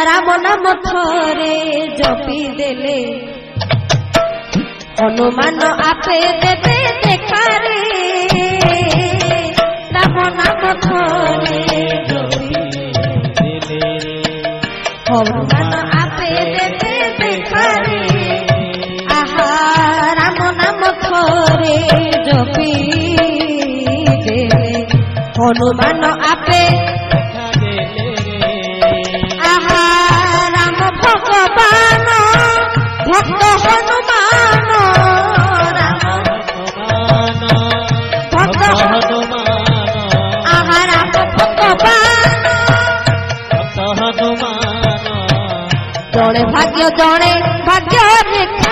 রাম নাম থরে জপি দেলে হনুমান আপে দেবে দেখারে রাম নাম থরে জপি দেলে হনুমান আপে দেবে দেখারে আহা রাম নাম থরে জপি দেলে হনুমান আপে ভক্ত হনুমান রাম ভক্ত আহার ভগবান জনে ভাগ্য রেখা